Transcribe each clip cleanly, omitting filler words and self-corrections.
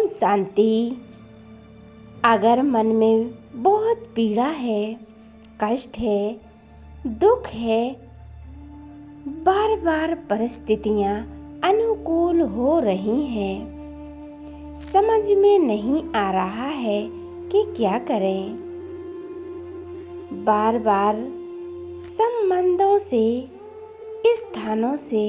शांति। अगर मन में बहुत पीड़ा है, कष्ट है, दुख है, बार बार परिस्थितियाँ अनुकूल हो रही हैं, समझ में नहीं आ रहा है कि क्या करें, बार बार संबंधों से, स्थानों से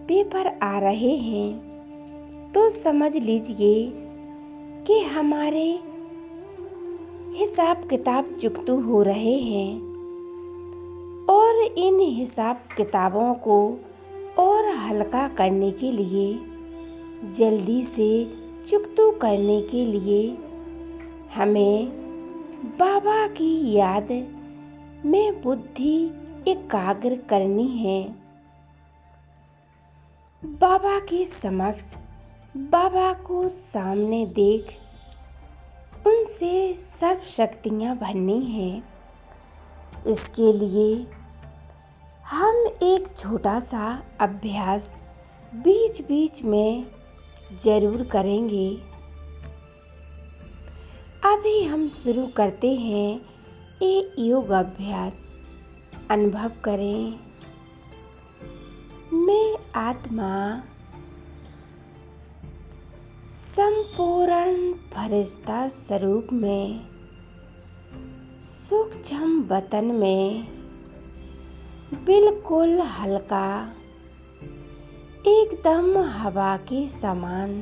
पेपर आ रहे हैं, तो समझ लीजिए कि हमारे हिसाब किताब चुकतू हो रहे हैं और इन हिसाब किताबों को और हल्का करने के लिए, जल्दी से चुकतू करने के लिए हमें बाबा की याद में बुद्धि एकाग्र करनी है। बाबा के समक्ष, बाबा को सामने देख उनसे सर्व शक्तियाँ भरनी हैं। इसके लिए हम एक छोटा सा अभ्यास बीच बीच में ज़रूर करेंगे। अभी हम शुरू करते हैं एक योग अभ्यास। अनुभव करें, मैं आत्मा संपूर्ण फरिश्ता स्वरूप में सूक्ष्म वतन में बिल्कुल हल्का, एकदम हवा के समान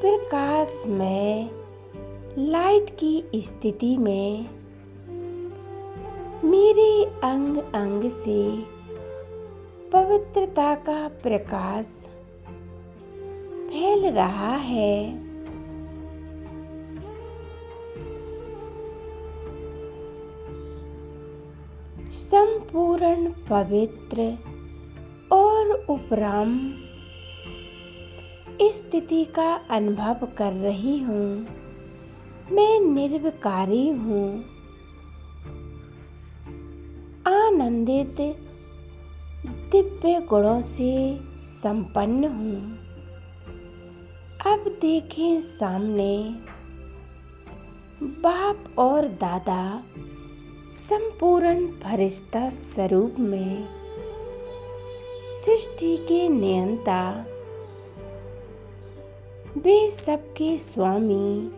प्रकाश में लाइट की स्थिति में मेरे अंग अंग से पवित्रता का प्रकाश फैल रहा है। संपूर्ण पवित्र और उपराम स्थिति का अनुभव कर रही हूँ। मैं निर्विकारी हूँ, आनंदित दिव्य गुणों से संपन्न हूँ। अब देखें सामने बाप और दादा संपूर्ण फरिश्ता स्वरूप में सृष्टि के नियंता, वे सबके स्वामी,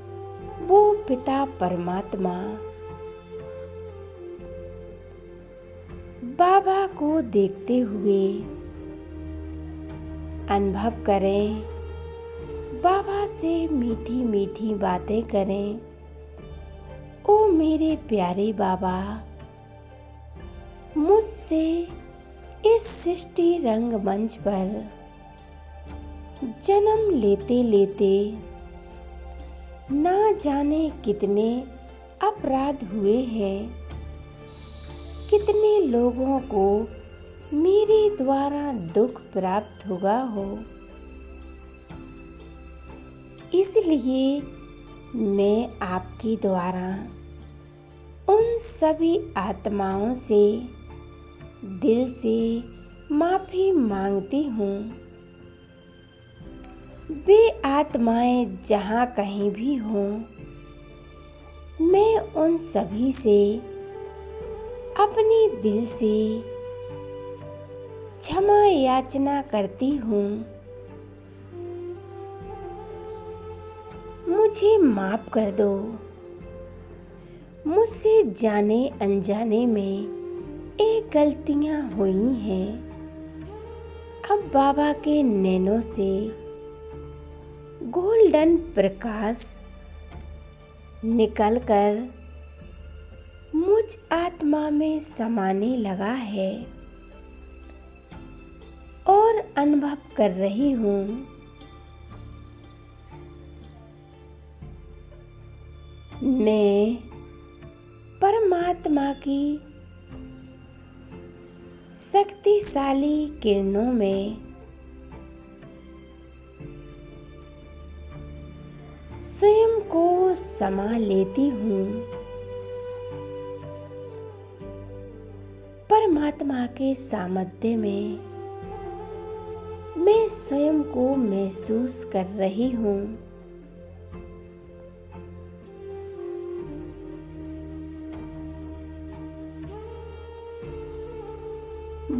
वो पिता परमात्मा बाबा को देखते हुए अनुभव करें, बाबा से मीठी मीठी बातें करें। ओ मेरे प्यारे बाबा, मुझसे इस सृष्टि रंगमंच पर जन्म लेते लेते ना जाने कितने अपराध हुए हैं, कितने लोगों को मेरे द्वारा दुख प्राप्त हुआ हो। इसलिए मैं आपके द्वारा उन सभी आत्माओं से दिल से माफ़ी मांगती हूँ। वे आत्माएं जहाँ कहीं भी हों, मैं उन सभी से अपने दिल से क्षमा याचना करती हूँ। मुझे माफ़ कर दो। मुझसे जाने अनजाने में एक गलतियाँ हुई हैं। अब बाबा के नैनों से गोल्डन प्रकाश निकलकर मुझ आत्मा में समाने लगा है और अनुभव कर रही हूँ। मैं परमात्मा की शक्तिशाली किरणों में स्वयं को समा लेती हूँ। परमात्मा के सामर्थ्य में मैं स्वयं को महसूस कर रही हूँ।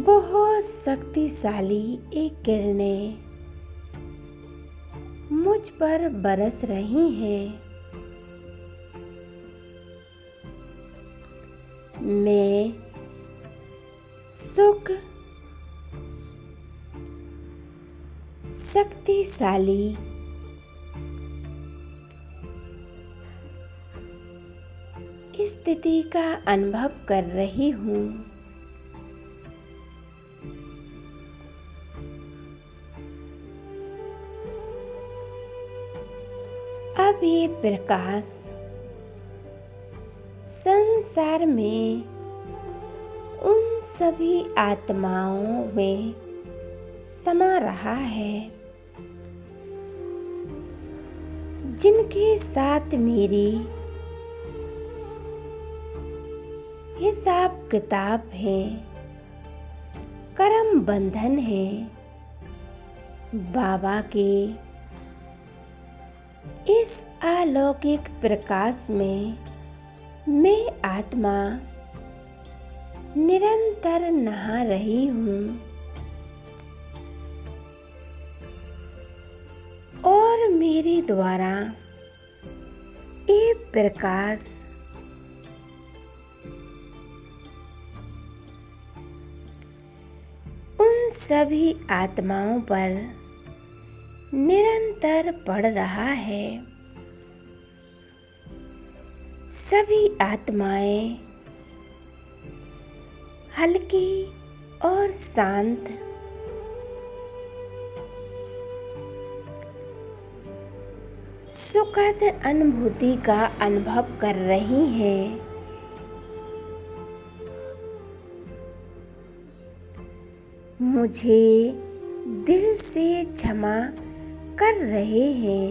बहुत शक्तिशाली एक किरणें मुझ पर बरस रही हैं। मैं सुख, शक्तिशाली स्थिति का अनुभव कर रही हूँ। अब ये प्रकाश संसार में उन सभी आत्माओं में समा रहा है जिनके साथ मेरी हिसाब किताब है, कर्म बंधन है। बाबा के इस अलौकिक प्रकाश में मैं आत्मा निरंतर नहा रही हूँ और मेरे द्वारा ये प्रकाश उन सभी आत्माओं पर निरंतर पड़ रहा है। सभी आत्माएं हल्की और शांत सुखद अनुभूति का अनुभव कर रही हैं। मुझे दिल से क्षमा कर रहे हैं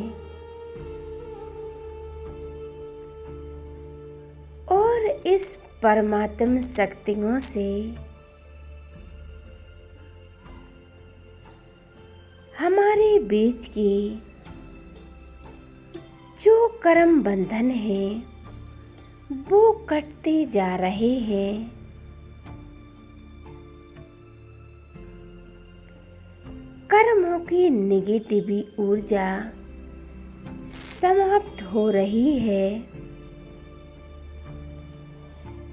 और इस परमात्म शक्तियों से हमारे बीच की जो कर्म बंधन है वो कटते जा रहे हैं। कर्मों की नेगेटिव ऊर्जा समाप्त हो रही है।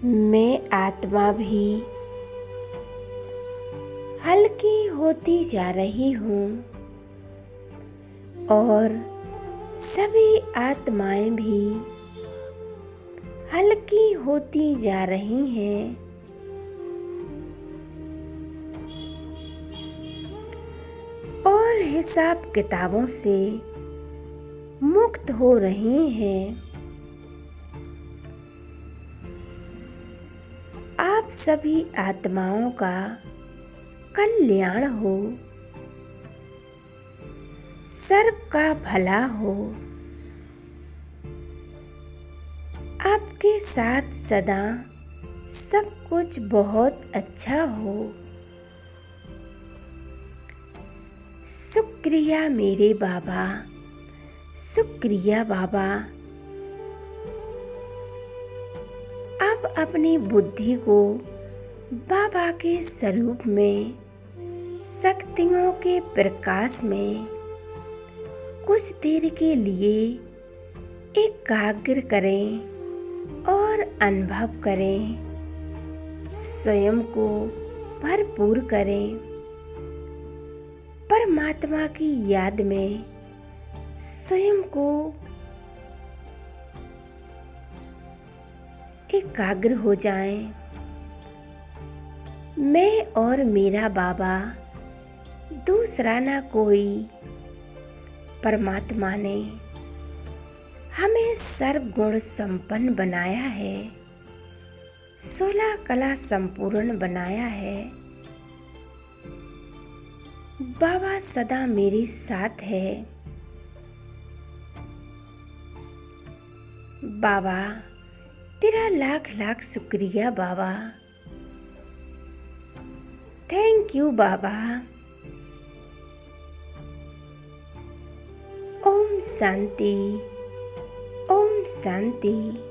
मैं आत्मा भी हल्की होती जा रही हूँ और सभी आत्माएं भी हल्की होती जा रही हैं। और हिसाब किताबों से मुक्त हो रही हैं। आप सभी आत्माओं का कल्याण हो, सर्व का भला हो। आपके साथ सदा सब कुछ बहुत अच्छा हो। शुक्रिया मेरे बाबा, शुक्रिया बाबा। अब अपनी बुद्धि को बाबा के स्वरूप में शक्तियों के प्रकाश में कुछ देर के लिए एकाग्र करें और अनुभव करें। स्वयं को भरपूर करें। परमात्मा की याद में स्वयं को एकाग्र हो जाएं। मैं और मेरा बाबा दूसरा ना कोई। परमात्मा ने हमें सर्वगुण संपन्न बनाया है, 16 कला संपूर्ण बनाया है। बाबा सदा मेरे साथ है। बाबा तेरा लाख लाख शुक्रिया बाबा। Thank you Baba. Shanti. Om Shanti.